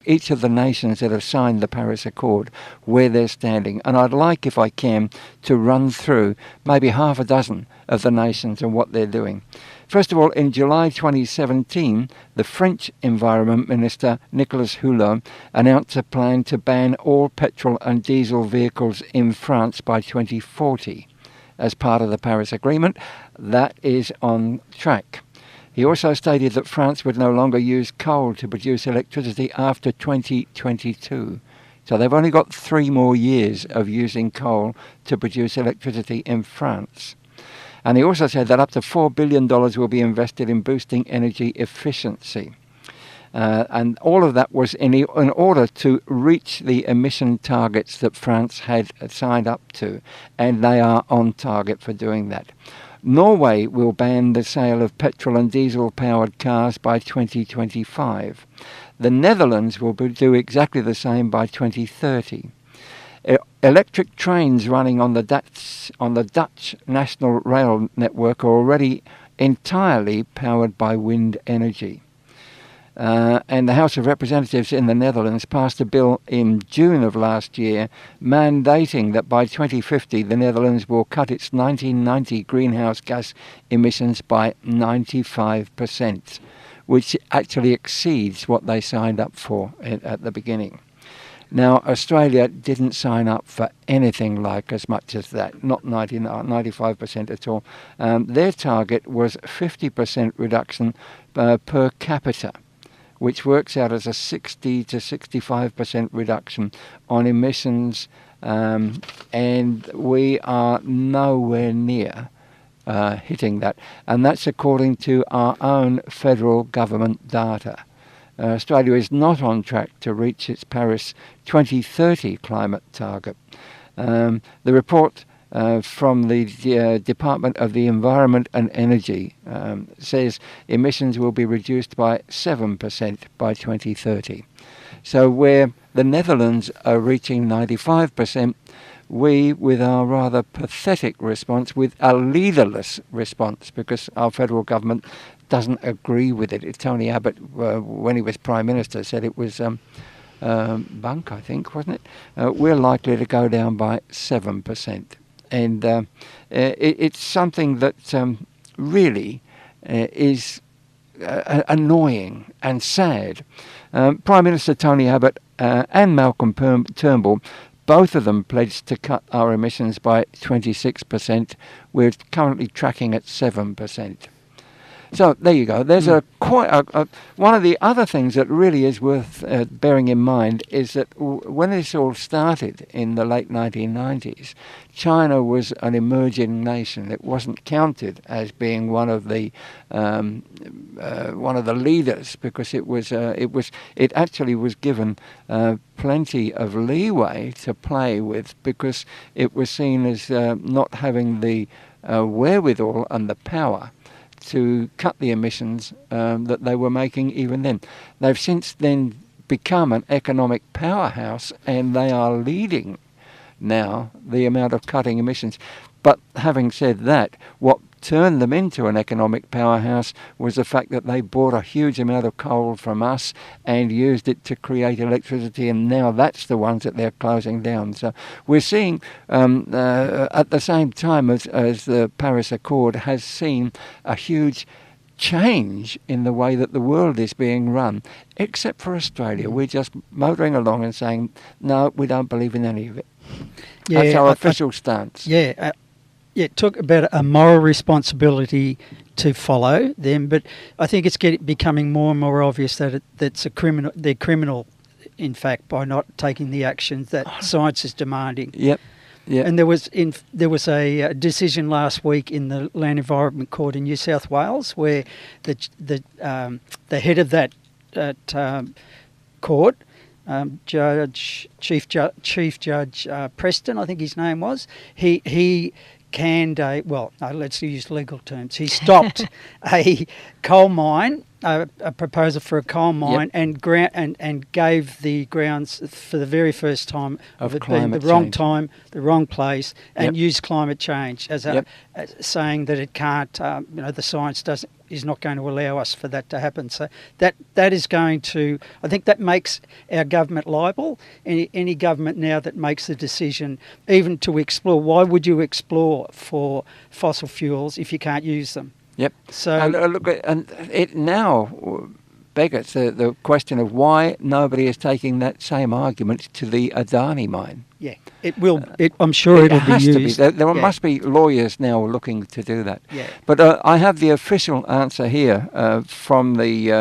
each of the nations that have signed the Paris Accord, where they're standing. And I'd like, if I can, to run through maybe half a dozen of the nations and what they're doing. First of all, in July 2017, the French Environment Minister, Nicolas Hulot, announced a plan to ban all petrol and diesel vehicles in France by 2040. As part of the Paris Agreement, that is on track. He also stated that France would no longer use coal to produce electricity after 2022. So they've only got 3 more years of using coal to produce electricity in France. And he also said that up to $4 billion will be invested in boosting energy efficiency. And all of that was in order to reach the emission targets that France had signed up to. And they are on target for doing that. Norway will ban the sale of petrol and diesel-powered cars by 2025. The Netherlands will do exactly the same by 2030. Electric trains running on the Dutch national rail network are already entirely powered by wind energy. And the House of Representatives in the Netherlands passed a bill in June of last year mandating that by 2050 the Netherlands will cut its 1990 greenhouse gas emissions by 95%, which actually exceeds what they signed up for at the beginning. Now, Australia didn't sign up for anything like as much as that, not 95% at all. Their target was 50% reduction per capita, which works out as a 60 to 65% reduction on emissions, and we are nowhere near hitting that. And that's according to our own federal government data. Australia is not on track to reach its Paris 2030 climate target. The report from the Department of the Environment and Energy says emissions will be reduced by 7% by 2030. So where the Netherlands are reaching 95%, we, with our rather pathetic response, with a leaderless response, because our federal government doesn't agree with it. Tony Abbott, when he was Prime Minister, said it was bunk, I think, wasn't it? We're likely to go down by 7%. And it's something that really is annoying and sad. Prime Minister Tony Abbott and Malcolm Turnbull, both of them pledged to cut our emissions by 26%. We're currently tracking at 7%. So there you go. There's one of the other things that really is worth bearing in mind is that when this all started in the late 1990s, China was an emerging nation. It wasn't counted as being one of the leaders because it actually was given plenty of leeway to play with because it was seen as not having the wherewithal and the power to cut the emissions that they were making even then. They've since then become an economic powerhouse and they are leading now the amount of cutting emissions. But having said that, what turned them into an economic powerhouse was the fact that they bought a huge amount of coal from us and used it to create electricity, and now that's the ones that they're closing down. So we're seeing at the same time as the Paris Accord has seen a huge change in the way that the world is being run, except for Australia. We're just motoring along and saying, no, we don't believe in any of it. Yeah, that's our official stance. Yeah, it took about a moral responsibility to follow them, but I think it's becoming more and more obvious that that's a criminal. They're criminal, in fact, by not taking the actions that science is demanding. Yep. Yeah. And there was a decision last week in the Land Environment Court in New South Wales where the head of that court, Chief Judge Preston, I think his name was, he canned let's use legal terms. He stopped a coal mine, a proposal for a coal mine, yep. and gave the grounds for the very first time of it being the wrong time, the wrong place, and yep. used climate change as saying that it can't. The science doesn't. not going to allow us for that to happen. So that is going to, I think that makes our government liable. Any government now that makes the decision even to explore, why would you explore for fossil fuels if you can't use them? Yep. So and look, and it now beggars the question of why nobody is taking that same argument to the Adani mine. Yeah, it will. I'm sure it'll has be to used. be. There must be lawyers now looking to do that. Yeah. But I have the official answer here from the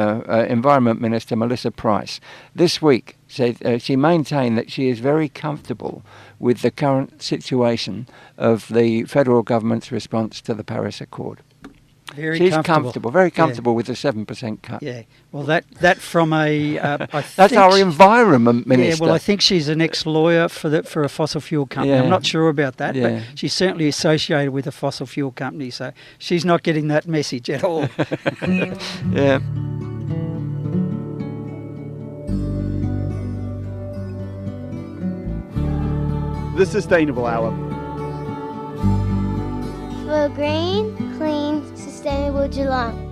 Environment Minister, Melissa Price. This week, said she maintained that she is very comfortable with the current situation of the federal government's response to the Paris Accord. She's comfortable, very comfortable with the 7% cut. Yeah, well, that from a that's our environment minister. Yeah, well, I think she's an ex-lawyer for a fossil fuel company. Yeah. I'm not sure about that, Yeah. but she's certainly associated with a fossil fuel company, so she's not getting that message at all. Yeah. The Sustainable Hour. For a green, clean, sustainable Geelong.